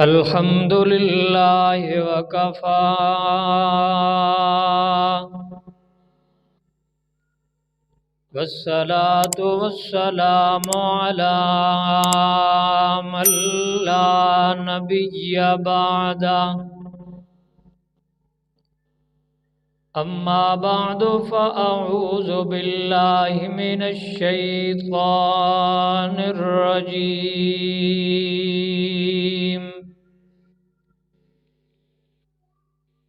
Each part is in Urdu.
الحمد للہ وکفا والصلاة والسلام علی من لا نبی بعدہ اما بعد فاعوذ باللہ من الشیطان الرجیم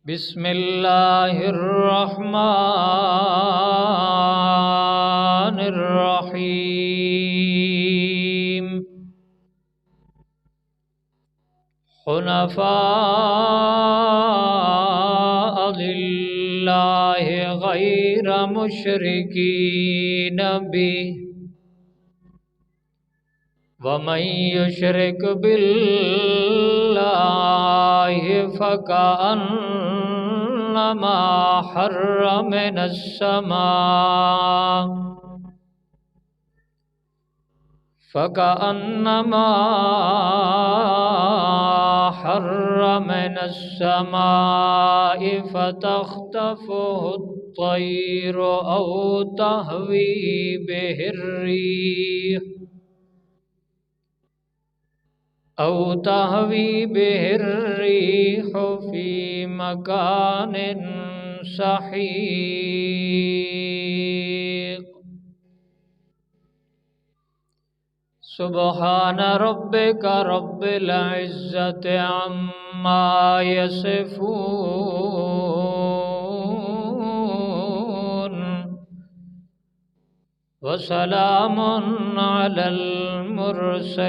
بسم اللہ الرحمن الرحیم حنفاء للہ غیر مشرکین بہ ومن یشرک باللہ فکأنما حر من السماء فتخطفه الطير أو تهوي به الريح في مكان سحيق سبحان ربك رب العزة عما يصفون وسلام على المرسلين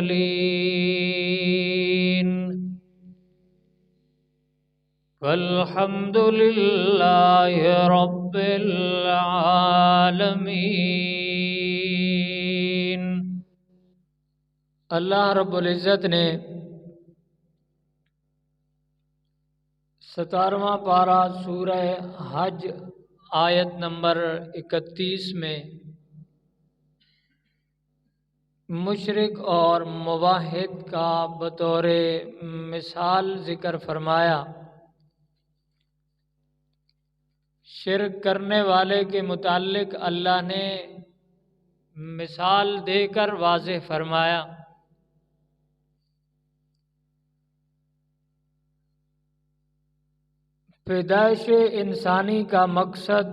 والحمد لله رب العالمين۔ اللہ رب العزت نے 17واں پارہ سورہ حج آیت نمبر 31 میں مشرک اور موحد کا بطور مثال ذکر فرمایا۔ شرک کرنے والے کے متعلق اللہ نے مثال دے کر واضح فرمایا۔ پیدائش انسانی کا مقصد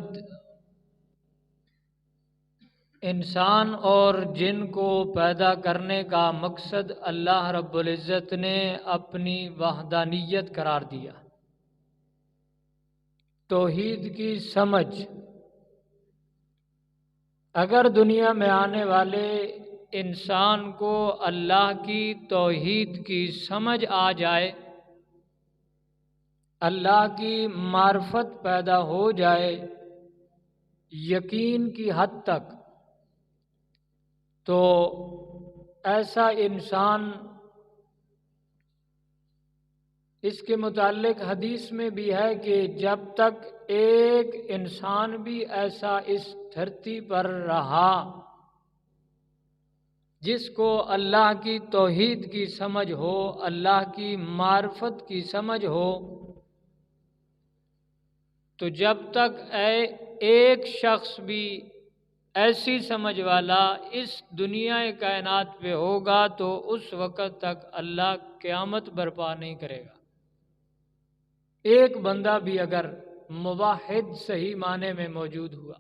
انسان اور جن کو پیدا کرنے کا مقصد اللہ رب العزت نے اپنی وحدانیت قرار دیا، توحید کی سمجھ۔ اگر دنیا میں آنے والے انسان کو اللہ کی توحید کی سمجھ آ جائے، اللہ کی معرفت پیدا ہو جائے یقین کی حد تک، تو ایسا انسان، اس کے متعلق حدیث میں بھی ہے کہ جب تک ایک انسان بھی ایسا اس دھرتی پر رہا جس کو اللہ کی توحید کی سمجھ ہو، اللہ کی معرفت کی سمجھ ہو، تو جب تک ایک شخص بھی ایسی سمجھ والا اس دنیا کائنات پہ ہوگا تو اس وقت تک اللہ قیامت برپا نہیں کرے گا۔ ایک بندہ بھی اگر موحد صحیح معنی میں موجود ہوا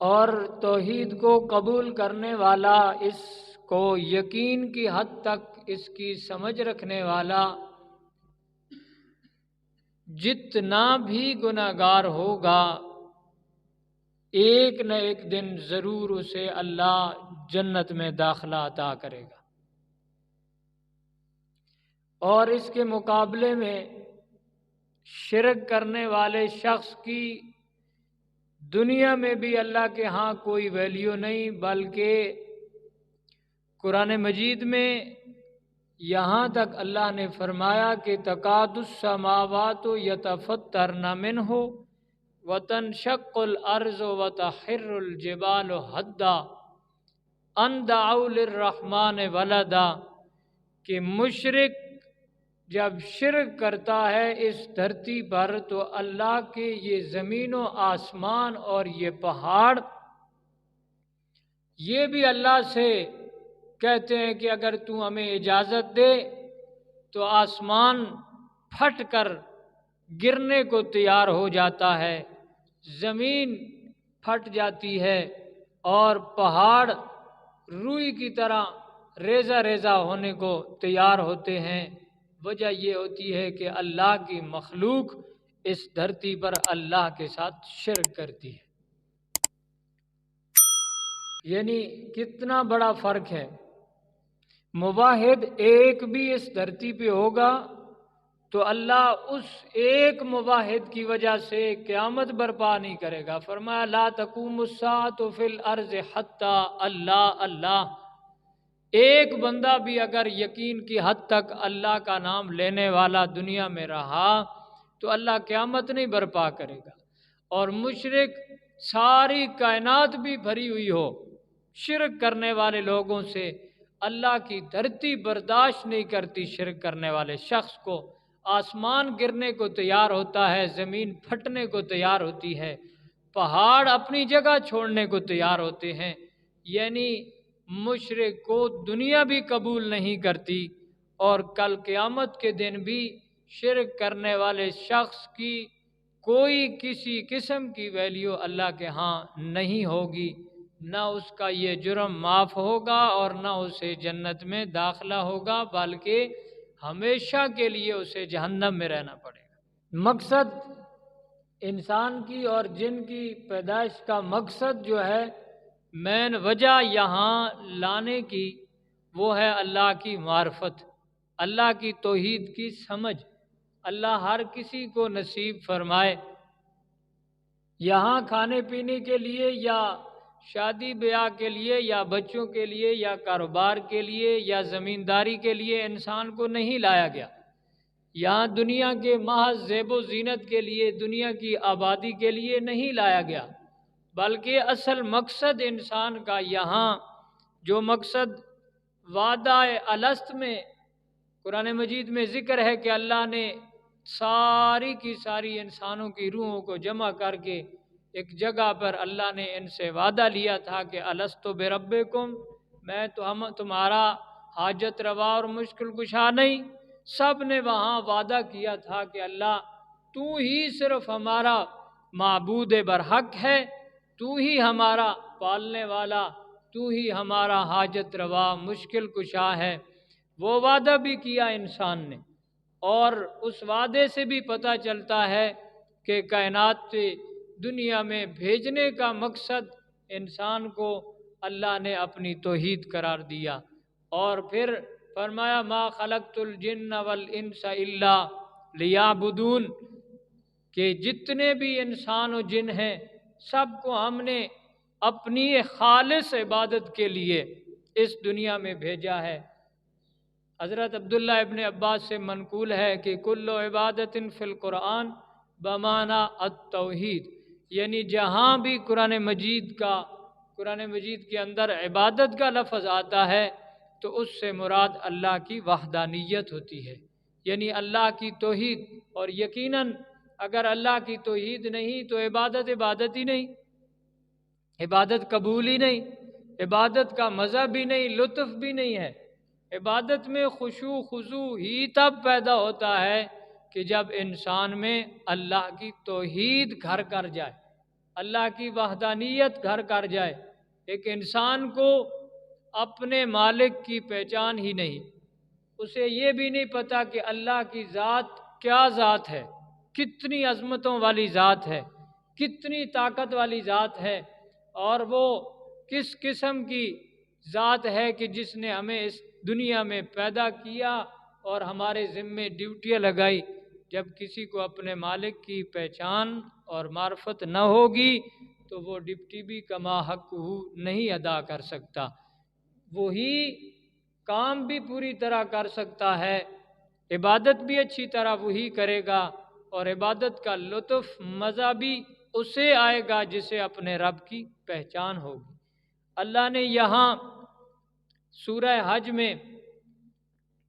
اور توحید کو قبول کرنے والا، اس کو یقین کی حد تک اس کی سمجھ رکھنے والا، جتنا بھی گناہگار ہوگا ایک نہ ایک دن ضرور اسے اللہ جنت میں داخلہ عطا کرے گا۔ اور اس کے مقابلے میں شرک کرنے والے شخص کی دنیا میں بھی اللہ کے ہاں کوئی ویلیو نہیں، بلکہ قرآن مجید میں یہاں تک اللہ نے فرمایا کہ تکاد السماوات یتفطرن منہ وتنشق الارض وتخر الجبال حدا ان دعوا للرحمن ولدا کہ مشرک جب شرک کرتا ہے اس دھرتی پر تو اللہ کے یہ زمین و آسمان اور یہ پہاڑ یہ بھی اللہ سے کہتے ہیں کہ اگر تو ہمیں اجازت دے تو آسمان پھٹ کر گرنے کو تیار ہو جاتا ہے، زمین پھٹ جاتی ہے اور پہاڑ روئی کی طرح ریزہ ریزہ ہونے کو تیار ہوتے ہیں۔ وجہ یہ ہوتی ہے کہ اللہ کی مخلوق اس دھرتی پر اللہ کے ساتھ شرک کرتی ہے۔ یعنی کتنا بڑا فرق ہے۔ موحد ایک بھی اس دھرتی پہ ہوگا تو اللہ اس ایک موحد کی وجہ سے قیامت برپا نہیں کرے گا۔ فرمایا لا تقوم الساعۃ فی الارض حتی اللہ ایک بندہ بھی اگر یقین کی حد تک اللہ کا نام لینے والا دنیا میں رہا تو اللہ قیامت نہیں برپا کرے گا۔ اور مشرک ساری کائنات بھی بھری ہوئی ہو شرک کرنے والے لوگوں سے، اللہ کی دھرتی برداشت نہیں کرتی شرک کرنے والے شخص کو، آسمان گرنے کو تیار ہوتا ہے، زمین پھٹنے کو تیار ہوتی ہے، پہاڑ اپنی جگہ چھوڑنے کو تیار ہوتے ہیں۔ یعنی مشرک کو دنیا بھی قبول نہیں کرتی اور کل قیامت کے دن بھی شرک کرنے والے شخص کی کوئی کسی قسم کی ویلیو اللہ کے ہاں نہیں ہوگی، نہ اس کا یہ جرم معاف ہوگا اور نہ اسے جنت میں داخلہ ہوگا، بلکہ ہمیشہ کے لیے اسے جہنم میں رہنا پڑے گا۔ مقصد انسان کی اور جن کی پیدائش کا مقصد جو ہے، مین وجہ یہاں لانے کی وہ ہے اللہ کی معرفت، اللہ کی توحید کی سمجھ۔ اللہ ہر کسی کو نصیب فرمائے۔ یہاں کھانے پینے کے لیے یا شادی بیاہ کے لیے یا بچوں کے لیے یا کاروبار کے لیے یا زمینداری کے لیے انسان کو نہیں لایا گیا، یہاں دنیا کے محض زیب و زینت کے لیے، دنیا کی آبادی کے لیے نہیں لایا گیا، بلکہ اصل مقصد انسان کا یہاں جو مقصد وعدہ الست میں قرآن مجید میں ذکر ہے کہ اللہ نے ساری کی ساری انسانوں کی روحوں کو جمع کر کے ایک جگہ پر اللہ نے ان سے وعدہ لیا تھا کہ الست بربکم، میں تو ہم تمہارا حاجت روا اور مشکل کشا نہیں۔ سب نے وہاں وعدہ کیا تھا کہ اللہ تو ہی صرف ہمارا معبود برحق ہے، تو ہی ہمارا پالنے والا، تو ہی ہمارا حاجت روا مشکل کشا ہے۔ وہ وعدہ بھی کیا انسان نے، اور اس وعدے سے بھی پتہ چلتا ہے کہ کائنات سے دنیا میں بھیجنے کا مقصد انسان کو اللہ نے اپنی توحید قرار دیا۔ اور پھر فرمایا ما خلقت الجن والانس الا لیعبدون، کہ جتنے بھی انسان و جن ہیں سب کو ہم نے اپنی خالص عبادت کے لیے اس دنیا میں بھیجا ہے۔ حضرت عبداللہ ابن عباس سے منقول ہے کہ کل عبادت فی القرآن بمعنی التوحید، یعنی جہاں بھی قرآن مجید کے اندر عبادت کا لفظ آتا ہے تو اس سے مراد اللہ کی وحدانیت ہوتی ہے، یعنی اللہ کی توحید۔ اور یقیناً اگر اللہ کی توحید نہیں تو عبادت ہی نہیں، عبادت قبول ہی نہیں، عبادت کا مزہ بھی نہیں، لطف بھی نہیں ہے۔ عبادت میں خشوع خضوع ہی تب پیدا ہوتا ہے کہ جب انسان میں اللہ کی توحید گھر کر جائے، اللہ کی وحدانیت گھر کر جائے۔ ایک انسان کو اپنے مالک کی پہچان ہی نہیں، اسے یہ بھی نہیں پتا کہ اللہ کی ذات کیا ذات ہے، کتنی عظمتوں والی ذات ہے، کتنی طاقت والی ذات ہے، اور وہ کس قسم کی ذات ہے کہ جس نے ہمیں اس دنیا میں پیدا کیا اور ہمارے ذمے ڈیوٹیاں لگائی۔ جب کسی کو اپنے مالک کی پہچان اور معرفت نہ ہوگی تو وہ ڈیوٹی بھی کما حق نہیں ادا کر سکتا، وہی کام بھی پوری طرح کر سکتا ہے، عبادت بھی اچھی طرح وہی کرے گا، اور عبادت کا لطف مزہ بھی اسے آئے گا جسے اپنے رب کی پہچان ہوگی۔ اللہ نے یہاں سورہ حج میں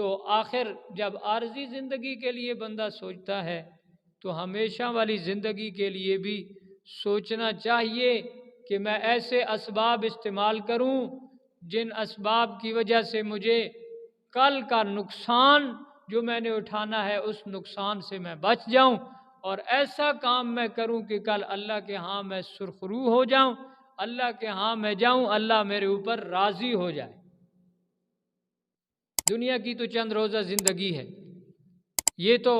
تو آخر جب عارضی زندگی کے لیے بندہ سوچتا ہے تو ہمیشہ والی زندگی کے لیے بھی سوچنا چاہیے کہ میں ایسے اسباب استعمال کروں جن اسباب کی وجہ سے مجھے کل کا نقصان جو میں نے اٹھانا ہے اس نقصان سے میں بچ جاؤں، اور ایسا کام میں کروں کہ کل اللہ کے ہاں میں سرخرو ہو جاؤں، اللہ کے ہاں میں جاؤں، اللہ میرے اوپر راضی ہو جائے۔ دنیا کی تو چند روزہ زندگی ہے، یہ تو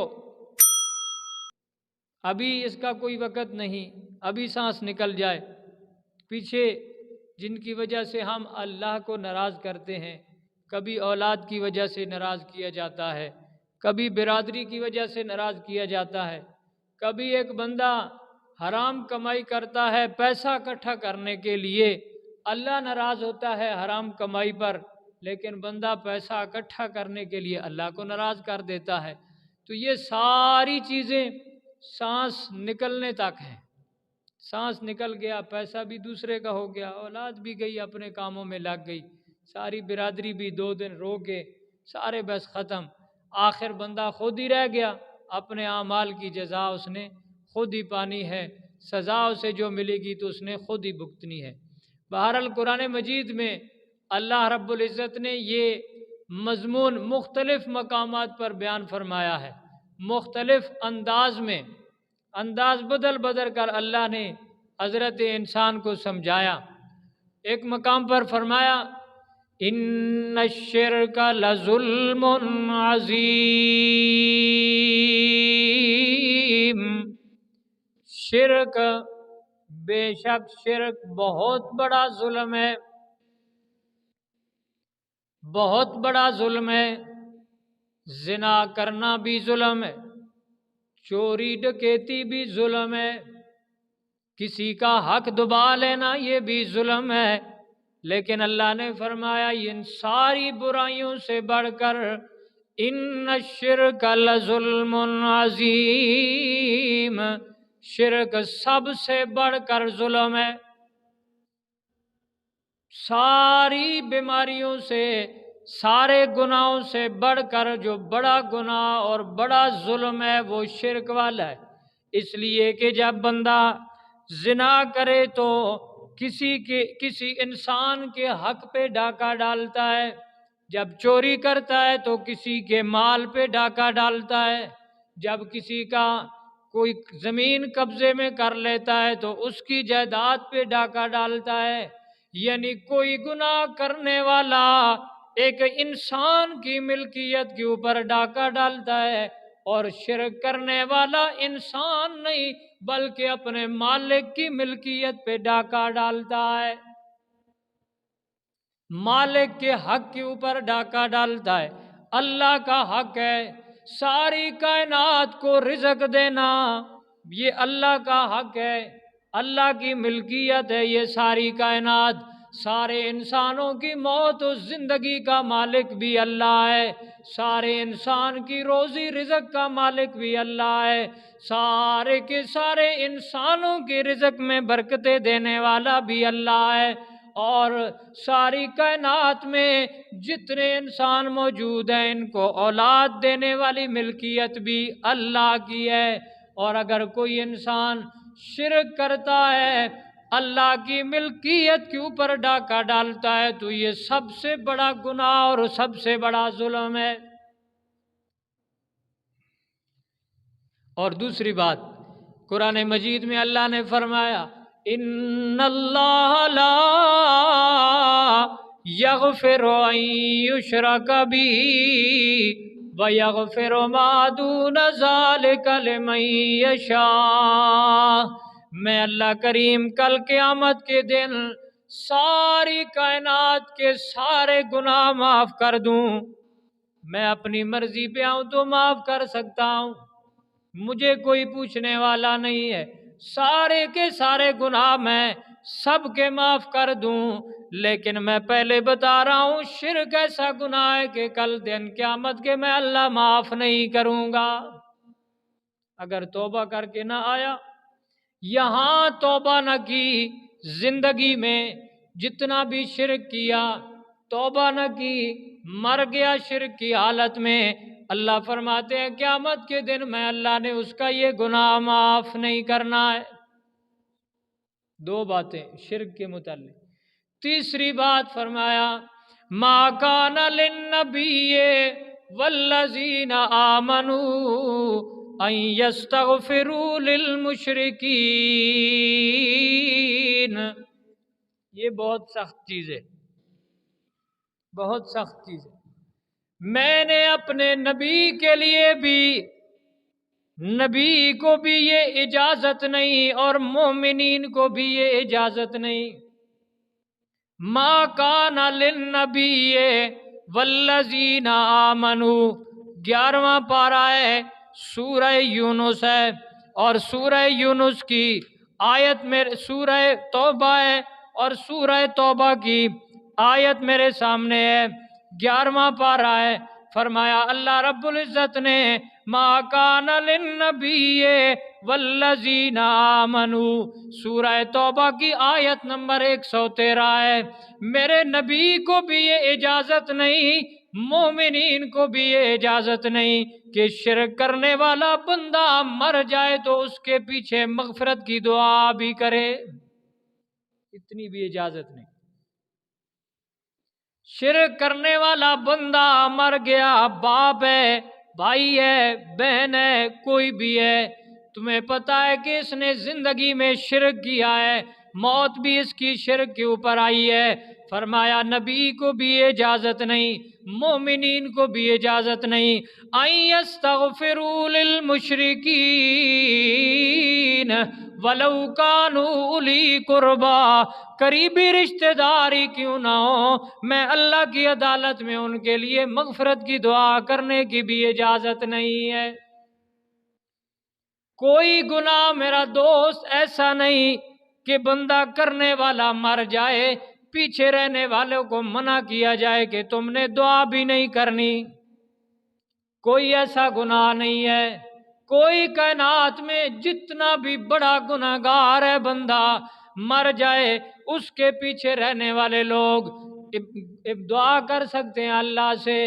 ابھی اس کا کوئی وقت نہیں، ابھی سانس نکل جائے۔ پیچھے جن کی وجہ سے ہم اللہ کو ناراض کرتے ہیں، کبھی اولاد کی وجہ سے ناراض کیا جاتا ہے، کبھی برادری کی وجہ سے ناراض کیا جاتا ہے، کبھی ایک بندہ حرام کمائی کرتا ہے پیسہ اکٹھا کرنے کے لیے، اللہ ناراض ہوتا ہے حرام کمائی پر، لیکن بندہ پیسہ اکٹھا کرنے کے لیے اللہ کو ناراض کر دیتا ہے۔ تو یہ ساری چیزیں سانس نکلنے تک ہیں، سانس نکل گیا پیسہ بھی دوسرے کا ہو گیا، اولاد بھی گئی اپنے کاموں میں لگ گئی، ساری برادری بھی 2 دن رو کے سارے بس ختم، آخر بندہ خود ہی رہ گیا، اپنے اعمال کی جزا اس نے خود ہی پانی ہے، سزا اسے جو ملے گی تو اس نے خود ہی بھگتنی ہے۔ بہرحال قرآن مجید میں اللہ رب العزت نے یہ مضمون مختلف مقامات پر بیان فرمایا ہے، مختلف انداز میں، انداز بدل بدل کر اللہ نے حضرت انسان کو سمجھایا۔ ایک مقام پر فرمایا ان الشرک لظلم عظیم، شرک، بے شک شرک بہت بڑا ظلم ہے، بہت بڑا ظلم ہے۔ زنا کرنا بھی ظلم ہے، چوری ڈکیتی بھی ظلم ہے، کسی کا حق دبا لینا یہ بھی ظلم ہے، لیکن اللہ نے فرمایا ان ساری برائیوں سے بڑھ کر ان الشرک لظلم عظیم، شرک سب سے بڑھ کر ظلم ہے۔ ساری بیماریوں سے، سارے گناہوں سے بڑھ کر جو بڑا گناہ اور بڑا ظلم ہے وہ شرک والا ہے، اس لیے کہ جب بندہ زنا کرے تو کسی انسان کے حق پہ ڈاکہ ڈالتا ہے، جب چوری کرتا ہے تو کسی کے مال پہ ڈاکہ ڈالتا ہے، جب کسی کا کوئی زمین قبضے میں کر لیتا ہے تو اس کی جائیداد پہ ڈاکہ ڈالتا ہے، یعنی کوئی گناہ کرنے والا ایک انسان کی ملکیت کے اوپر ڈاکہ ڈالتا ہے، اور شرک کرنے والا انسان نہیں بلکہ اپنے مالک کی ملکیت پہ ڈاکہ ڈالتا ہے، مالک کے حق کے اوپر ڈاکہ ڈالتا ہے۔ اللہ کا حق ہے ساری کائنات کو رزق دینا، یہ اللہ کا حق ہے، اللہ کی ملکیت ہے یہ ساری کائنات، سارے انسانوں کی موت و زندگی کا مالک بھی اللہ ہے، سارے انسان کی روزی رزق کا مالک بھی اللہ ہے، سارے کے سارے انسانوں کے رزق میں برکتیں دینے والا بھی اللہ ہے، اور ساری کائنات میں جتنے انسان موجود ہیں ان کو اولاد دینے والی ملکیت بھی اللہ کی ہے، اور اگر کوئی انسان شرک کرتا ہے، اللہ کی ملکیت کے اوپر ڈاکہ ڈالتا ہے، تو یہ سب سے بڑا گناہ اور سب سے بڑا ظلم ہے۔ اور دوسری بات قرآن مجید میں اللہ نے فرمایا ان اللہ لا یغفر ان یشرک بہ ویغفر ما دون ذلک لمن یشاء، میں اللہ کریم کل قیامت کے دن ساری کائنات کے سارے گناہ معاف کر دوں، میں اپنی مرضی پہ آؤں تو معاف کر سکتا ہوں، مجھے کوئی پوچھنے والا نہیں ہے، سارے کے سارے گناہ میں سب کے معاف کر دوں، لیکن میں پہلے بتا رہا ہوں شرک ایسا گناہ ہے کہ کل دن قیامت کے میں اللہ معاف نہیں کروں گا۔ اگر توبہ کر کے نہ آیا، یہاں توبہ نہ کی، زندگی میں جتنا بھی شرک کیا، توبہ نہ کی، مر گیا شرک کی حالت میں، اللہ فرماتے ہیں قیامت کے دن میں اللہ نے اس کا یہ گناہ معاف نہیں کرنا ہے۔ دو باتیں شرک کے متعلق۔ تیسری بات فرمایا ما کان للنبی والذین آمنوا ان یستغفروا للمشرکین۔ یہ بہت سخت چیز ہے، بہت سخت چیز ہے۔ میں نے اپنے نبی کے لیے بھی، نبی کو بھی یہ اجازت نہیں اور مومنین کو بھی یہ اجازت نہیں۔ ما کان للنبی والذین آمنوا، 11واں پارہ ہے، سورہ یونس ہے، اور سورہ یونس کی آیت میں سورہ توبہ ہے، اور سورہ توبہ کی آیت میرے سامنے ہے، 11واں پارہ ہے۔ فرمایا اللہ رب العزت نے ما کان للنبی والذین آمنوا، سورہ توبہ کی آیت نمبر 113 ہے، میرے نبی کو بھی یہ اجازت نہیں، مومنین کو بھی یہ اجازت نہیں کہ شرک کرنے والا بندہ مر جائے تو اس کے پیچھے مغفرت کی دعا بھی کرے، اتنی بھی اجازت نہیں۔ شرک کرنے والا بندہ مر گیا، باپ ہے، بھائی ہے، بہن ہے، کوئی بھی ہے، تمہیں پتا ہے کہ اس نے زندگی میں شرک کیا ہے، موت بھی اس کی شرک کے اوپر آئی ہے، فرمایا نبی کو بھی اجازت نہیں، مومنین کو بھی اجازت نہیں، ان یستغفروا للمشرکین ولو کانوا اولی قربا، قریبی رشتہ داری کیوں نہ ہو، میں اللہ کی عدالت میں ان کے لیے مغفرت کی دعا کرنے کی بھی اجازت نہیں ہے۔ کوئی گناہ میرا دوست ایسا نہیں کہ بندہ کرنے والا مر جائے، پیچھے رہنے والوں کو منع کیا جائے کہ تم نے دعا بھی نہیں کرنی، کوئی ایسا گناہ نہیں ہے۔ کوئی کائنات میں جتنا بھی بڑا گناہگار ہے بندہ مر جائے، اس کے پیچھے رہنے والے لوگ دعا کر سکتے ہیں اللہ سے۔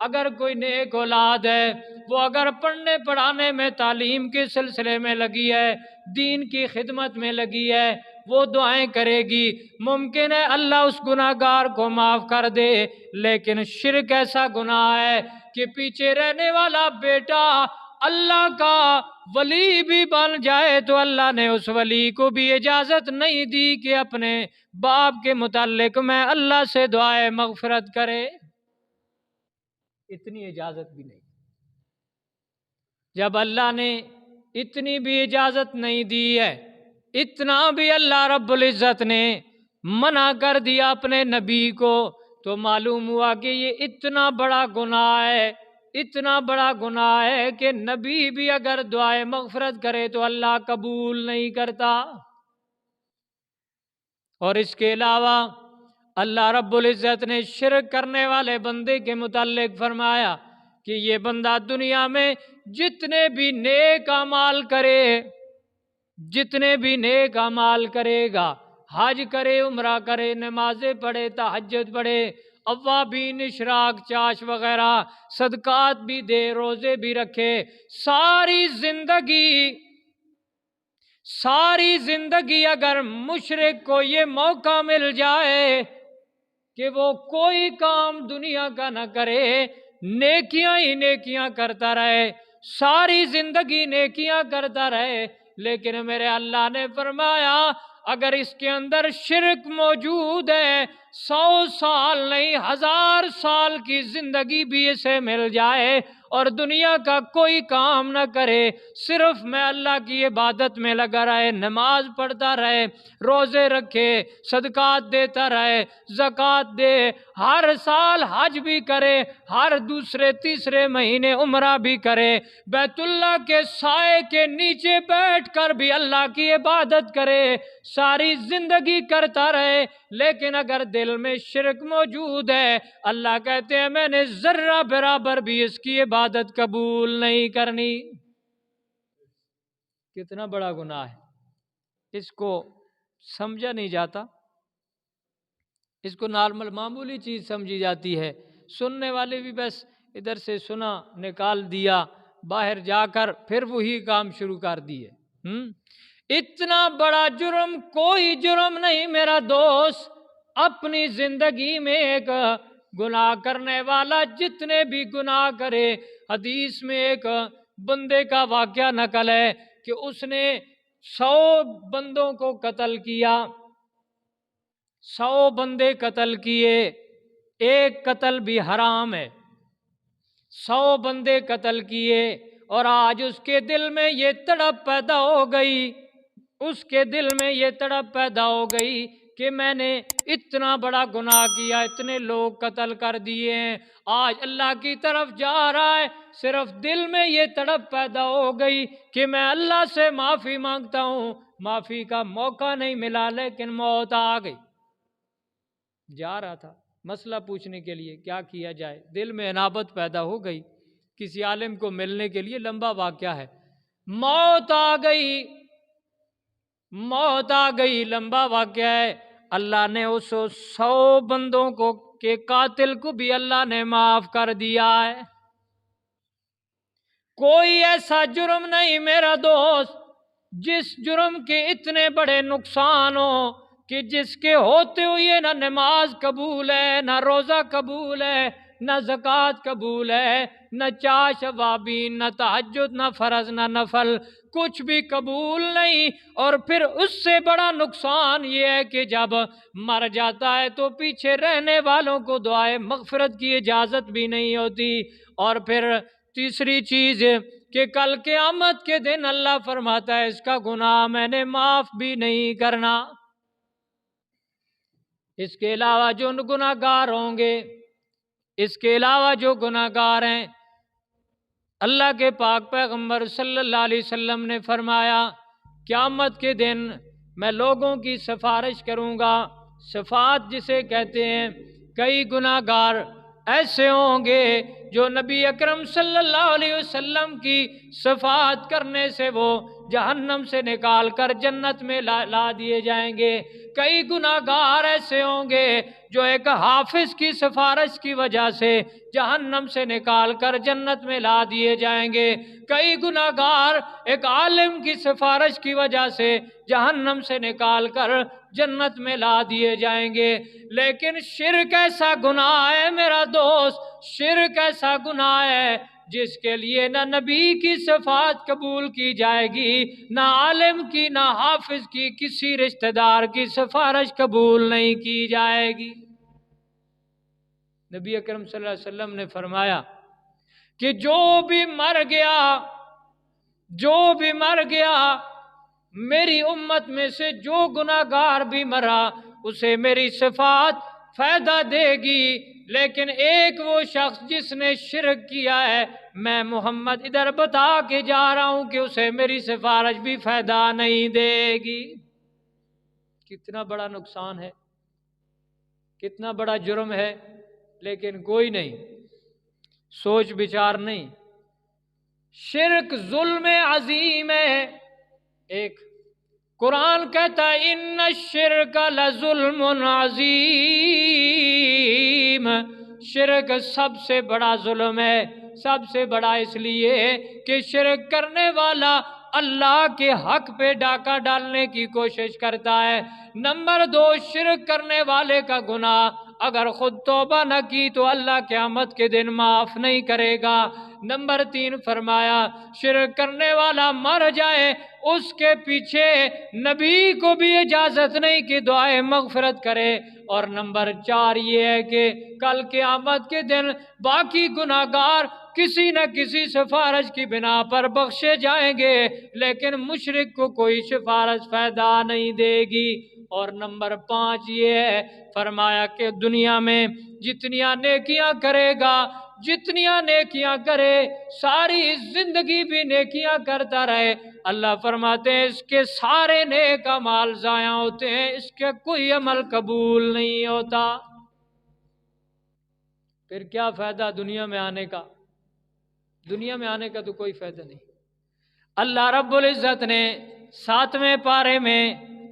اگر کوئی نیک اولاد ہے، وہ اگر پڑھنے پڑھانے میں، تعلیم کے سلسلے میں لگی ہے، دین کی خدمت میں لگی ہے، وہ دعائیں کرے گی، ممکن ہے اللہ اس گناہگار کو معاف کر دے۔ لیکن شرک ایسا گناہ ہے کہ پیچھے رہنے والا بیٹا اللہ کا ولی بھی بن جائے تو اللہ نے اس ولی کو بھی اجازت نہیں دی کہ اپنے باپ کے متعلق میں اللہ سے دعائے مغفرت کرے، اتنی اجازت بھی نہیں۔ جب اللہ نے اتنی بھی اجازت نہیں دی ہے، اتنا بھی اللہ رب العزت نے منع کر دیا اپنے نبی کو، تو معلوم ہوا کہ یہ اتنا بڑا گناہ ہے، اتنا بڑا گناہ ہے کہ نبی بھی اگر دعائے مغفرت کرے تو اللہ قبول نہیں کرتا۔ اور اس کے علاوہ اللہ رب العزت نے شرک کرنے والے بندے کے متعلق فرمایا کہ یہ بندہ دنیا میں جتنے بھی نیک اعمال کرے، جتنے بھی نیک اعمال کرے گا، حج کرے، عمرہ کرے، نمازیں پڑھے، تہجد پڑھے، اوابین، اشراق، چاش وغیرہ، صدقات بھی دے، روزے بھی رکھے، ساری زندگی اگر مشرک کو یہ موقع مل جائے کہ وہ کوئی کام دنیا کا نہ کرے، نیکیاں ہی نیکیاں کرتا رہے، ساری زندگی نیکیاں کرتا رہے، لیکن میرے اللہ نے فرمایا اگر اس کے اندر شرک موجود ہے، 100 سال نہیں 1000 سال کی زندگی بھی اسے مل جائے اور دنیا کا کوئی کام نہ کرے، صرف میں اللہ کی عبادت میں لگا رہے، نماز پڑھتا رہے، روزے رکھے، صدقات دیتا رہے، زکوٰۃ دے، ہر سال حج بھی کرے، ہر دوسرے تیسرے مہینے عمرہ بھی کرے، بیت اللہ کے سائے کے نیچے بیٹھ کر بھی اللہ کی عبادت کرے، ساری زندگی کرتا رہے، لیکن اگر دل میں شرک موجود ہے، اللہ کہتے ہیں میں نے ذرہ برابر بھی اس کی عبادت قبول نہیں کرنی۔ کتنا بڑا گناہ ہے، اس کو سمجھا نہیں جاتا، اس کو نارمل معمولی چیز سمجھی جاتی ہے، سننے والے بھی بس ادھر سے سنا نکال دیا، باہر جا کر پھر وہی کام شروع کر دیے۔ اتنا بڑا جرم کوئی جرم نہیں میرا دوست، اپنی زندگی میں ایک گناہ کرنے والا جتنے بھی گناہ کرے، حدیث میں ایک بندے کا واقعہ نقل ہے کہ اس نے 100 بندوں کو قتل کیا، 100 بندے قتل کیے، ایک قتل بھی حرام ہے، 100 بندے قتل کیے، اور آج اس کے دل میں یہ تڑپ پیدا ہو گئی، اس کے دل میں یہ تڑپ پیدا ہو گئی کہ میں نے اتنا بڑا گناہ کیا، اتنے لوگ قتل کر دیے ہیں، آج اللہ کی طرف جا رہا ہے، صرف دل میں یہ تڑپ پیدا ہو گئی کہ میں اللہ سے معافی مانگتا ہوں، معافی کا موقع نہیں ملا لیکن موت آ گئی۔ جا رہا تھا مسئلہ پوچھنے کے لیے کیا کیا جائے، دل میں انابت پیدا ہو گئی کسی عالم کو ملنے کے لیے، لمبا واقعہ ہے، موت آ گئی، موت آ گئی، لمبا واقعہ ہے۔ اللہ نے اس 100 بندوں کو کے قاتل کو بھی اللہ نے معاف کر دیا ہے۔ کوئی ایسا جرم نہیں میرا دوست جس جرم کے اتنے بڑے نقصان ہو کہ جس کے ہوتے ہوئے نہ نماز قبول ہے، نہ روزہ قبول ہے، نہ زکوٰۃ قبول ہے، نہ چاش ابابین، نہ تہجد، نہ فرض، نہ نفل، کچھ بھی قبول نہیں۔ اور پھر اس سے بڑا نقصان یہ ہے کہ جب مر جاتا ہے تو پیچھے رہنے والوں کو دعائے مغفرت کی اجازت بھی نہیں ہوتی۔ اور پھر تیسری چیز کہ کل قیامت کے دن اللہ فرماتا ہے اس کا گناہ میں نے معاف بھی نہیں کرنا۔ اس کے علاوہ جو گناہ گار ہوں گے، اس کے علاوہ جو گناہ گار ہیں، اللہ کے پاک پیغمبر صلی اللہ علیہ وسلم نے فرمایا قیامت کے دن میں لوگوں کی سفارش کروں گا، شفاعت جسے کہتے ہیں۔ کئی گناہ گار ایسے ہوں گے جو نبی اکرم صلی اللہ علیہ وسلم کی شفاعت کرنے سے وہ جہنم سے نکال کر جنت میں لا دیے جائیں گے۔ کئی گناہ گار ایسے ہوں گے جو ایک حافظ کی سفارش کی وجہ سے جہنم سے نکال کر جنت میں لا دیے جائیں گے۔ کئی گناہ گار ایک عالم کی سفارش کی وجہ سے جہنم سے نکال کر جنت میں لا دیے جائیں گے۔ لیکن شرک ایسا گناہ ہے میرا دوست، شرک ایسا گناہ ہے جس کے لیے نہ نبی کی شفاعت قبول کی جائے گی، نہ عالم کی، نہ حافظ کی، کسی رشتہ دار کی سفارش قبول نہیں کی جائے گی۔ نبی اکرم صلی اللہ علیہ وسلم نے فرمایا کہ جو بھی مر گیا میری امت میں سے، جو گناہ گار بھی مرا اسے میری شفاعت فائدہ دے گی، لیکن ایک وہ شخص جس نے شرک کیا ہے میں محمد ادھر بتا کے جا رہا ہوں کہ اسے میری سفارش بھی فائدہ نہیں دے گی۔ کتنا بڑا نقصان ہے، کتنا بڑا جرم ہے، لیکن کوئی نہیں، سوچ بچار نہیں۔ شرک ظلم عظیم ہے۔ ایک قرآن کہتا ہے ان الشرک لظلم عظیم، شرک سب سے بڑا ظلم ہے، سب سے بڑا اس لیے کہ شرک کرنے والا اللہ کے حق پہ ڈاکہ ڈالنے کی کوشش کرتا ہے۔ نمبر 2، شرک کرنے والے کا گناہ اگر خود توبہ نہ کی تو اللہ قیامت کے دن معاف نہیں کرے گا۔ نمبر 3 فرمایا شرک کرنے والا مر جائے اس کے پیچھے نبی کو بھی اجازت نہیں کہ دعائے مغفرت کرے۔ اور نمبر 4 یہ ہے کہ کل قیامت کے دن باقی گناہ گار کسی نہ کسی سفارش کی بنا پر بخشے جائیں گے، لیکن مشرک کو کوئی سفارش فائدہ نہیں دے گی۔ اور نمبر 5 یہ ہے فرمایا کہ دنیا میں جتنیاں نیکیاں کرے گا، جتنیاں نیکیاں کرے، ساری زندگی بھی نیکیاں کرتا رہے، اللہ فرماتے ہیں اس کے سارے نیک اعمال ضائع ہوتے ہیں، اس کا کوئی عمل قبول نہیں ہوتا۔ پھر کیا فائدہ دنیا میں آنے کا؟ دنیا میں آنے کا تو کوئی فائدہ نہیں۔ اللہ رب العزت نے 7ویں پارے میں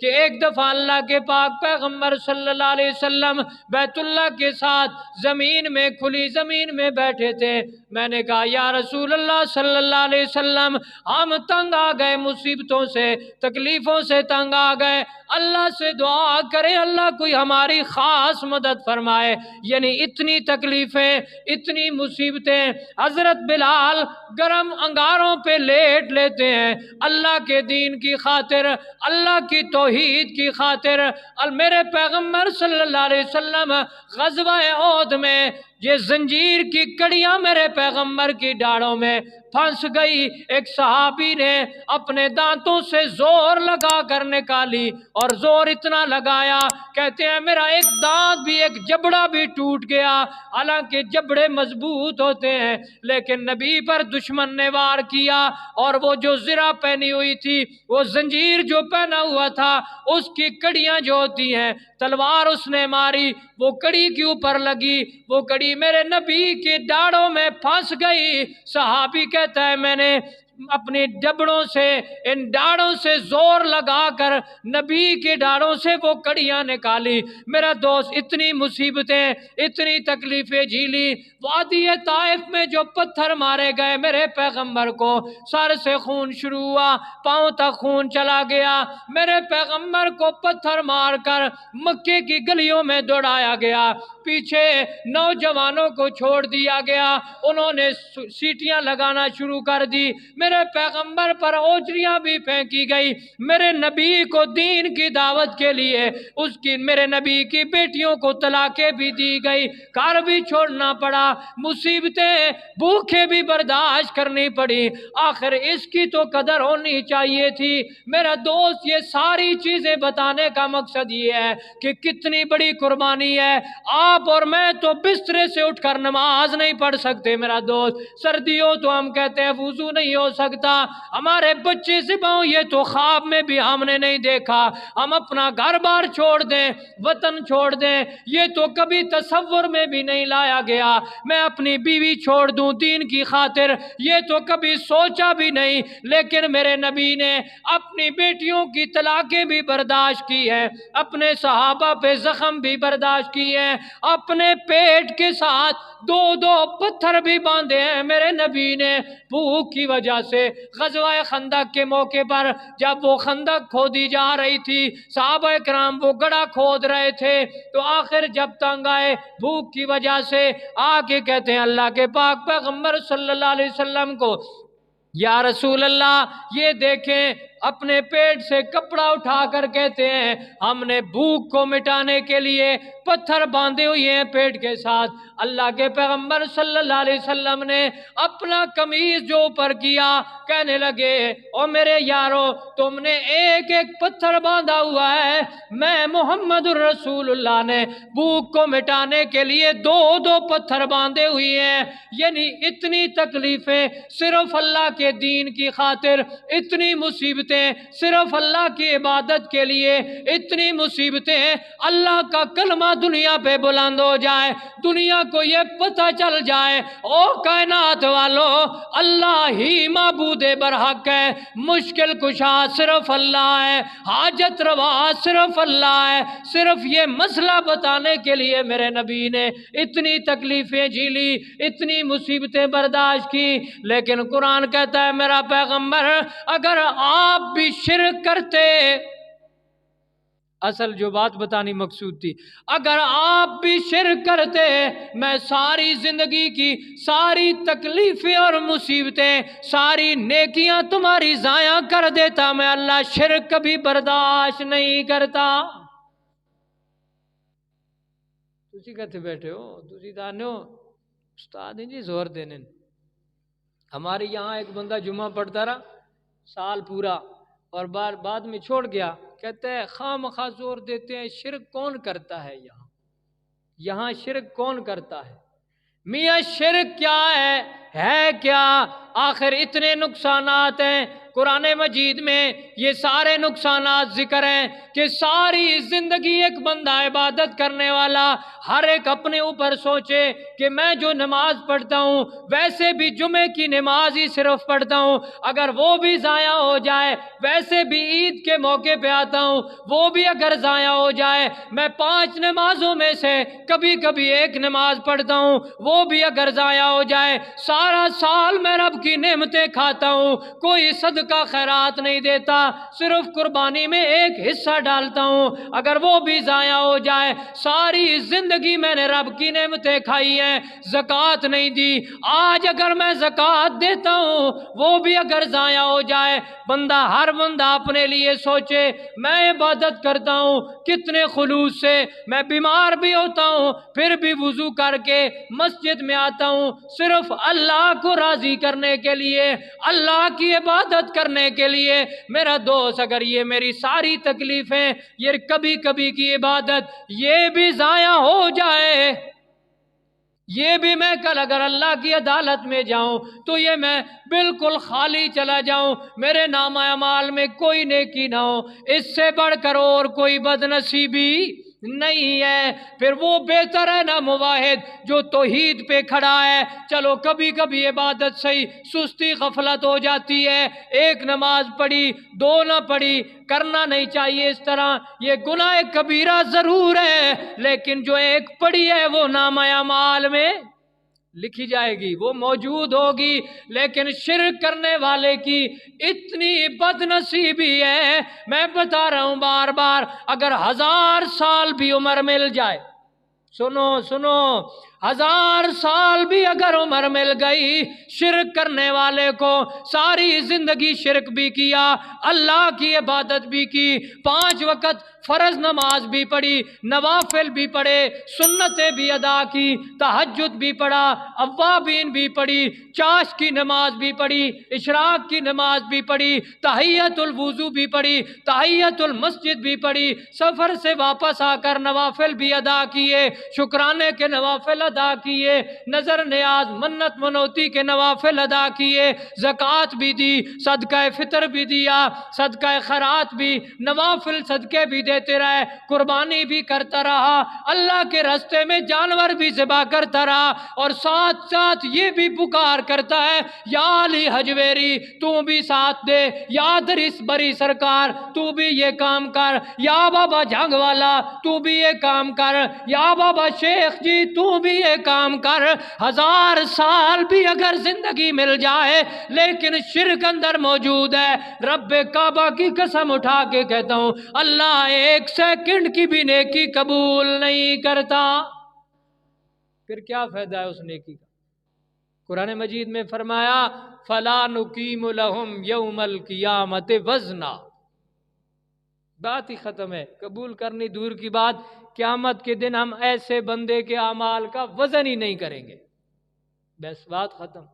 کہ ایک دفعہ اللہ کے پاک پیغمبر صلی اللہ علیہ وسلم بیت اللہ کے ساتھ زمین میں، کھلی زمین میں بیٹھے تھے۔ میں نے کہا یا رسول اللہ صلی اللہ علیہ وسلم، ہم تنگ آ گئے، مصیبتوں سے، تکلیفوں سے تنگ آ گئے، اللہ سے دعا کریں اللہ کوئی ہماری خاص مدد فرمائے۔ یعنی اتنی تکلیفیں، اتنی مصیبتیں، حضرت بلال گرم انگاروں پہ لیٹ لیتے ہیں اللہ کے دین کی خاطر، اللہ کی توحید کی خاطر۔ میرے پیغمبر صلی اللہ علیہ وسلم غزوہ احد میں یہ زنجیر کی کڑیاں میرے پیغمبر کی ڈاڑوں میں پھنس گئی، ایک صحابی نے اپنے دانتوں سے زور لگا کر نکالی، اور زور اتنا لگایا، کہتے ہیں میرا ایک دانت بھی، ایک جبڑا بھی ٹوٹ گیا۔ حالانکہ جبڑے مضبوط ہوتے ہیں، لیکن نبی پر دشمن نے وار کیا، اور وہ جو زرہ پہنی ہوئی تھی، وہ زنجیر جو پہنا ہوا تھا، اس کی کڑیاں جو ہوتی ہیں، تلوار اس نے ماری، وہ کڑی کے اوپر لگی، وہ کڑی میرے نبی کی ڈاڑوں میں پھنس گئی۔ صحابی کہتا ہے میں نے اپنی جبڑوں سے، ان ڈاڑوں سے زور لگا کر نبی کے ڈاڑوں سے وہ کڑیاں نکالی۔ میرا دوست اتنی مصیبتیں، اتنی تکلیفیں جھیلی۔ وادی طائف میں جو پتھر مارے گئے میرے پیغمبر کو، سر سے خون شروع ہوا، پاؤں تک خون چلا گیا۔ میرے پیغمبر کو پتھر مار کر مکے کی گلیوں میں دوڑایا گیا، پیچھے نوجوانوں کو چھوڑ دیا گیا، انہوں نے سیٹیاں لگانا شروع کر دی۔ میرے پیغمبر پر اوجریاں بھی پھینکی گئی، میرے نبی کو دین کی دعوت کے لیے میرے نبی کی بیٹیوں کو طلاقیں بھی دی گئی، گھر بھی چھوڑنا پڑا، مصیبتیں، بھوکے بھی برداشت کرنی پڑی۔ آخر اس کی تو قدر ہونی چاہیے تھی۔ میرا دوست یہ ساری چیزیں بتانے کا مقصد یہ ہے کہ کتنی بڑی قربانی ہے۔ آپ اور میں تو بسترے سے اٹھ کر نماز نہیں پڑھ سکتے میرا دوست، سردیوں تو ہم کہتے ہیں وضو نہیں ہو سکتا، ہمارے بچے ذبح یہ تو خواب میں بھی ہم نے نہیں دیکھا، ہم اپنا گھر بار چھوڑ دیں، وطن چھوڑ دیں، یہ تو کبھی تصور میں بھی نہیں لایا گیا۔ میں اپنی بیوی چھوڑ دوں دین کی خاطر، یہ تو کبھی سوچا بھی نہیں، لیکن میرے نبی نے اپنی بیٹیوں کی طلاقیں بھی برداشت کی ہے، اپنے صحابہ پہ زخم بھی برداشت کی ہے، اپنے پیٹ کے ساتھ دو دو پتھر بھی باندھے ہیں میرے نبی نے بھوک کی وجہ سے۔ غزوہ خندق کے موقع پر جب وہ خندق کھودی جا رہی تھی، صحابہ کرام وہ گڑھا کھود رہے تھے، تو آخر جب تنگ آئے بھوک کی وجہ سے، آ کے کہتے ہیں اللہ کے پاک پیغمبر صلی اللہ علیہ وسلم کو، یا رسول اللہ یہ دیکھیں، اپنے پیٹ سے کپڑا اٹھا کر کہتے ہیں ہم نے بھوک کو مٹانے کے لیے پتھر باندھے ہوئے ہیں پیٹ کے ساتھ۔ اللہ کے پیغمبر صلی اللہ علیہ وسلم نے اپنا قمیض جو اوپر کیا، کہنے لگے او میرے یارو تم نے ایک ایک پتھر باندھا ہوا ہے، میں محمد الرسول اللہ نے بھوک کو مٹانے کے لیے دو دو پتھر باندھے ہوئے ہیں۔ یعنی اتنی تکلیفیں صرف اللہ کے دین کی خاطر، اتنی مصیبتیں صرف اللہ کی عبادت کے لیے، اتنی مصیبتیں اللہ کا کلمہ دنیا پہ بلند ہو جائے، دنیا کو یہ پتہ چل جائے او کائنات والو اللہ ہی معبود برحق ہے، مشکل کشا صرف اللہ ہے، حاجت روا صرف اللہ ہے۔ صرف یہ مسئلہ بتانے کے لیے میرے نبی نے اتنی تکلیفیں جھیلی، اتنی مصیبتیں برداشت کی۔ لیکن قرآن کہتا ہے میرا پیغمبر اگر آپ بھی شرک کرتے، اصل جو بات بتانی مقصود تھی، اگر آپ بھی شرک کرتے میں ساری زندگی کی ساری تکلیفیں اور مصیبتیں، ساری نیکیاں تمہاری ضائع کر دیتا، میں اللہ شرک کبھی برداشت نہیں کرتا۔ تسی کہتے بیٹھے ہو، تسی دانے ہو استاد ہیں جی زور دینے۔ ہمارے یہاں ایک بندہ جمعہ پڑھتا رہا سال پورا اور بعد میں چھوڑ گیا، کہتے ہیں خواہ مخواہ زور دیتے ہیں شرک کون کرتا ہے یہاں شرک کون کرتا ہے؟ میاں شرک کیا ہے کیا؟ آخر اتنے نقصانات ہیں قرآن مجید میں، یہ سارے نقصانات ذکر ہیں کہ ساری زندگی ایک بندہ عبادت کرنے والا ہر ایک اپنے اوپر سوچے کہ میں جو نماز پڑھتا ہوں ویسے بھی جمعے کی نماز ہی صرف پڑھتا ہوں، اگر وہ بھی ضائع ہو جائے، ویسے بھی عید کے موقع پہ آتا ہوں وہ بھی اگر ضائع ہو جائے، میں 5 نمازوں میں سے کبھی کبھی ایک نماز پڑھتا ہوں وہ بھی اگر ضائع ہو جائے، سارا سال میں رب کی نعمتیں کھاتا ہوں، کوئی صدقہ خیرات نہیں دیتا، صرف قربانی میں ایک حصہ ڈالتا ہوں، اگر وہ بھی ضائع ہو جائے، ساری زندگی میں نے رب کی نعمتیں کھائی ہیں، زکوٰۃ نہیں دی، آج اگر میں زکوٰۃ دیتا ہوں وہ بھی اگر ضائع ہو جائے، ہر بندہ اپنے لیے سوچے میں عبادت کرتا ہوں کتنے خلوص سے، میں بیمار بھی ہوتا ہوں پھر بھی وضو کر کے مسجد میں آتا ہوں صرف اللہ کو راضی کرنے کے لیے، اللہ کی عبادت کرنے کے لیے۔ میرا دوست، اگر یہ میری ساری تکلیفیں، یہ کبھی کبھی کی عبادت یہ بھی ضائع ہو جائے، یہ بھی میں کل اگر اللہ کی عدالت میں جاؤں تو یہ میں بالکل خالی چلا جاؤں، میرے نامہ اعمال میں کوئی نیکی نہ ہو، اس سے بڑھ کر اور کوئی بدنصیبی نہیں ہے، پھر وہ بہتر ہے نا موحد جو توحید پہ کھڑا ہے۔ چلو کبھی کبھی عبادت صحیح سستی غفلت ہو جاتی ہے، ایک نماز پڑھی 2 نہ پڑھی، کرنا نہیں چاہیے اس طرح، یہ گناہ کبیرہ ضرور ہے لیکن جو ایک پڑھی ہے وہ نامہ اعمال میں لکھی جائے گی، وہ موجود ہوگی۔ لیکن شرک کرنے والے کی اتنی بد نصیبی ہے، میں بتا رہا ہوں بار بار، اگر 1000 سال بھی عمر مل جائے، سنو 1000 سال بھی اگر عمر مل گئی، شرک کرنے والے کو ساری زندگی شرک بھی کیا، اللہ کی عبادت بھی کی، 5 وقت فرض نماز بھی پڑھی، نوافل بھی پڑھے، سنتیں بھی ادا کی، تہجد بھی پڑھا، اوابین بھی پڑھی، چاش کی نماز بھی پڑھی، اشراق کی نماز بھی پڑھی، تحیت الوضو بھی پڑھی، تحیت المسجد بھی پڑھی، سفر سے واپس آ کر نوافل بھی ادا کیے، شکرانے کے نوافل ادا کیے، نظر نیاز منت منوتی کے نوافل ادا کیے، زکوٰۃ بھی دی، صدقہ فطر بھی دیا، صدقہ خیرات بھی، نوافل صدقے بھی دیتے رہے، قربانی بھی کرتا رہا، اللہ کے راستے میں جانور بھی ذبح کرتا رہا، اور ساتھ ساتھ یہ بھی پکار کرتا ہے یا علی حجویری تو بھی ساتھ دے، یا درس بری سرکار تو بھی یہ کام کر، یا بابا جھنگ والا تو بھی یہ کام کر، یا بابا شیخ جی تو بھی یہ کام کر۔ 1000 سال بھی اگر زندگی مل جائے لیکن شرک اندر موجود ہے، رب کعبہ کی قسم اٹھا کے کہتا ہوں اللہ 1 سیکنڈ کی بھی نیکی قبول نہیں کرتا، پھر کیا فائدہ ہے اس نیکی کا؟ قرآن مجید میں فرمایا فَلَا نُقِيمُ لَهُمْ يَوْمَ الْقِيَامَةِ وَزْنًا، بات ہی ختم ہے، قبول کرنی دور کی بات، قیامت کے دن ہم ایسے بندے کے اعمال کا وزن ہی نہیں کریں گے، بس بات ختم۔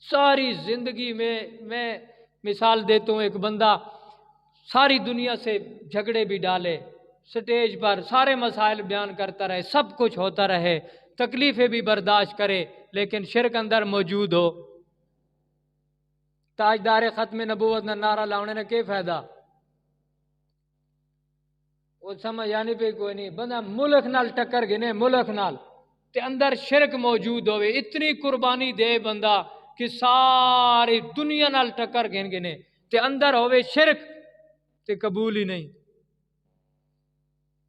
ساری زندگی میں مثال دیتا ہوں، ایک بندہ ساری دنیا سے جھگڑے بھی ڈالے، سٹیج پر سارے مسائل بیان کرتا رہے، سب کچھ ہوتا رہے، تکلیفیں بھی برداشت کرے، لیکن شرک اندر موجود ہو، تاجدار ختم نبوت نہ نعرہ لاؤنے نے کیا فائدہ؟ وہ سمجھ آنے پہ کوئی نہیں، بندہ ملک نال ٹکر گنے، ملک نال تے اندر شرک موجود ہوئے، اتنی قربانی دے بندہ کہ ساری دنیا نال ٹکر گنے تے اندر ہوئے شرک تے قبول ہی نہیں،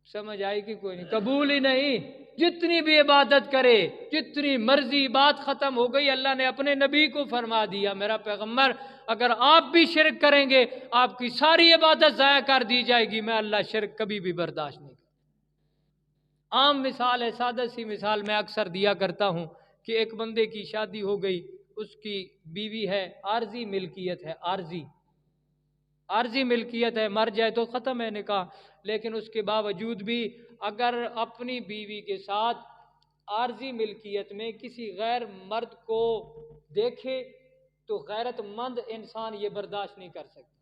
سمجھ آئی کہ کوئی نہیں، قبول ہی نہیں، جتنی بھی عبادت کرے، جتنی مرضی، بات ختم ہو گئی۔ اللہ نے اپنے نبی کو فرما دیا، میرا پیغمبر اگر آپ بھی شرک کریں گے آپ کی ساری عبادت ضائع کر دی جائے گی، میں اللہ شرک کبھی بھی برداشت نہیں کرتا۔ عام مثال ہے، سادہ سی مثال میں اکثر دیا کرتا ہوں کہ ایک بندے کی شادی ہو گئی، اس کی بیوی ہے، عارضی ملکیت ہے، عارضی ملکیت ہے، مر جائے تو ختم ہے نکاح، لیکن اس کے باوجود بھی اگر اپنی بیوی کے ساتھ عارضی ملکیت میں کسی غیر مرد کو دیکھے تو غیرت مند انسان یہ برداشت نہیں کر سکتا۔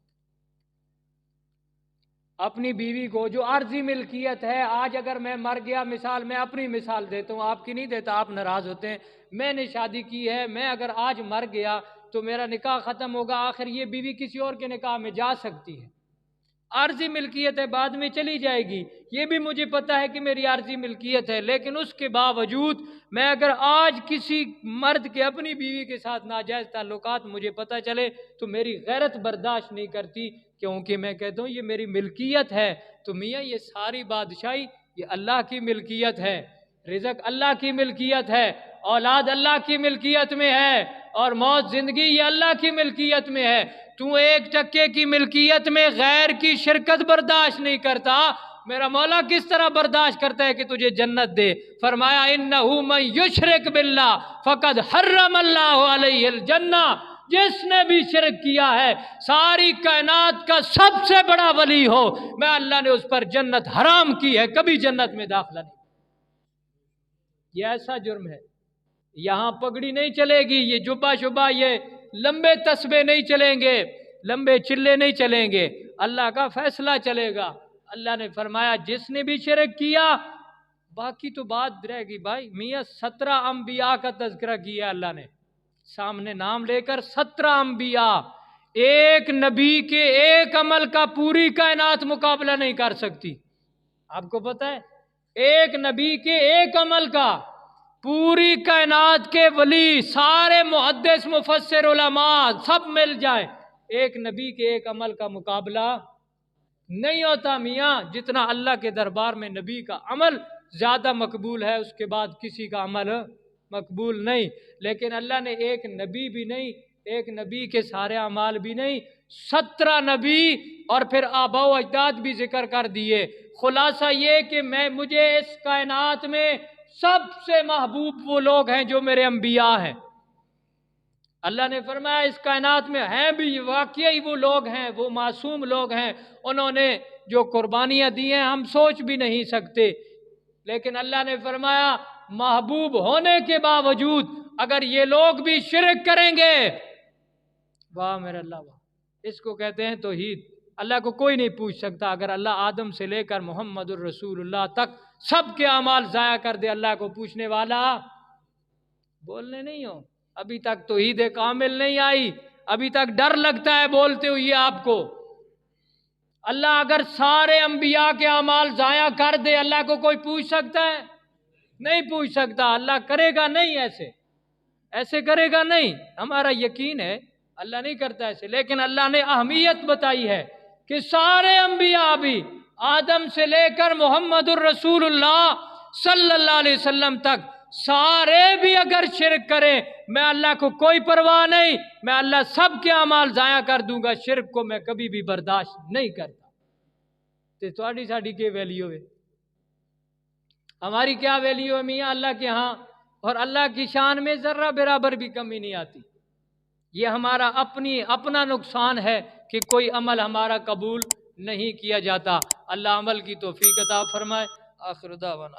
اپنی بیوی کو جو عارضی ملکیت ہے، آج اگر میں مر گیا، مثال میں اپنی مثال دیتا ہوں، آپ کی نہیں دیتا، آپ ناراض ہوتے ہیں، میں نے شادی کی ہے، میں اگر آج مر گیا تو میرا نکاح ختم ہوگا، آخر یہ بیوی کسی اور کے نکاح میں جا سکتی ہے، عارضی ملکیت ہے، بعد میں چلی جائے گی، یہ بھی مجھے پتا ہے کہ میری عارضی ملکیت ہے، لیکن اس کے باوجود میں اگر آج کسی مرد کے اپنی بیوی کے ساتھ ناجائز تعلقات مجھے پتا چلے تو میری غیرت برداشت نہیں کرتی، کیونکہ میں کہتا ہوں یہ میری ملکیت ہے۔ تو میاں یہ ساری بادشاہی یہ اللہ کی ملکیت ہے، رزق اللہ کی ملکیت ہے، اولاد اللہ کی ملکیت میں ہے، اور موت زندگی یہ اللہ کی ملکیت میں ہے۔ تو ایک ٹکے کی ملکیت میں غیر کی شرکت برداشت نہیں کرتا، میرا مولا کس طرح برداشت کرتا ہے کہ تجھے جنت دے؟ فرمایا انہو من یشرک باللہ فقد حرم اللہ علیہ الجنہ، جس نے بھی شرک کیا ہے ساری کائنات کا سب سے بڑا ولی ہو، میں اللہ نے اس پر جنت حرام کی ہے، کبھی جنت میں داخلہ نہیں۔ یہ ایسا جرم ہے، یہاں پگڑی نہیں چلے گی، یہ جبہ شبہ، یہ لمبے تسبے نہیں چلیں گے، لمبے چلے نہیں چلیں گے، اللہ کا فیصلہ چلے گا۔ اللہ نے فرمایا جس نے بھی شرک کیا، باقی تو بات رہ گئی بھائی، میاں 17 انبیاء کا تذکرہ کیا اللہ نے، سامنے نام لے کر 17 انبیاء، ایک نبی کے ایک عمل کا پوری کائنات مقابلہ نہیں کر سکتی۔ آپ کو پتہ ہے ایک نبی کے ایک عمل کا پوری کائنات کے ولی، سارے محدث مفسر علماء سب مل جائیں، ایک نبی کے ایک عمل کا مقابلہ نہیں ہوتا میاں۔ جتنا اللہ کے دربار میں نبی کا عمل زیادہ مقبول ہے، اس کے بعد کسی کا عمل مقبول نہیں۔ لیکن اللہ نے ایک نبی بھی نہیں، ایک نبی کے سارے اعمال بھی نہیں، 17 نبی اور پھر آباء و اجداد بھی ذکر کر دیے۔ خلاصہ یہ کہ مجھے اس کائنات میں سب سے محبوب وہ لوگ ہیں جو میرے انبیاء ہیں۔ اللہ نے فرمایا اس کائنات میں ہیں بھی واقعی وہ لوگ ہیں، وہ معصوم لوگ ہیں، انہوں نے جو قربانیاں دی ہیں ہم سوچ بھی نہیں سکتے، لیکن اللہ نے فرمایا محبوب ہونے کے باوجود اگر یہ لوگ بھی شرک کریں گے، واہ میرا اللہ واہ، اس کو کہتے ہیں توحید۔ اللہ کو کوئی نہیں پوچھ سکتا، اگر اللہ آدم سے لے کر محمد الرسول اللہ تک سب کے اعمال ضائع کر دے، اللہ کو پوچھنے والا بولنے نہیں ہو۔ ابھی تک توحید کامل نہیں آئی، ابھی تک ڈر لگتا ہے بولتے ہوئے آپ کو۔ اللہ اگر سارے انبیاء کے اعمال ضائع کر دے، اللہ کو کوئی پوچھ سکتا ہے؟ نہیں پوچھ سکتا۔ اللہ کرے گا نہیں، ایسے کرے گا نہیں، ہمارا یقین ہے اللہ نہیں کرتا ایسے، لیکن اللہ نے اہمیت بتائی ہے کہ سارے انبیاء بھی آدم سے لے کر محمد الرسول اللہ صلی اللہ علیہ وسلم تک سارے بھی اگر شرک کریں، میں اللہ کو کوئی پرواہ نہیں، میں اللہ سب کے اعمال ضائع کر دوں گا، شرک کو میں کبھی بھی برداشت نہیں کرتا۔ تو تھوڑی ساڑی کی ویلیو ہے، ہماری کیا ویلیو ہے میاں اللہ کے ہاں، اور اللہ کی شان میں ذرہ برابر بھی کمی نہیں آتی۔ یہ ہمارا اپنا نقصان ہے کہ کوئی عمل ہمارا قبول نہیں کیا جاتا۔ اللہ عمل کی توفیق عطا فرمائے۔ آخر دعوانا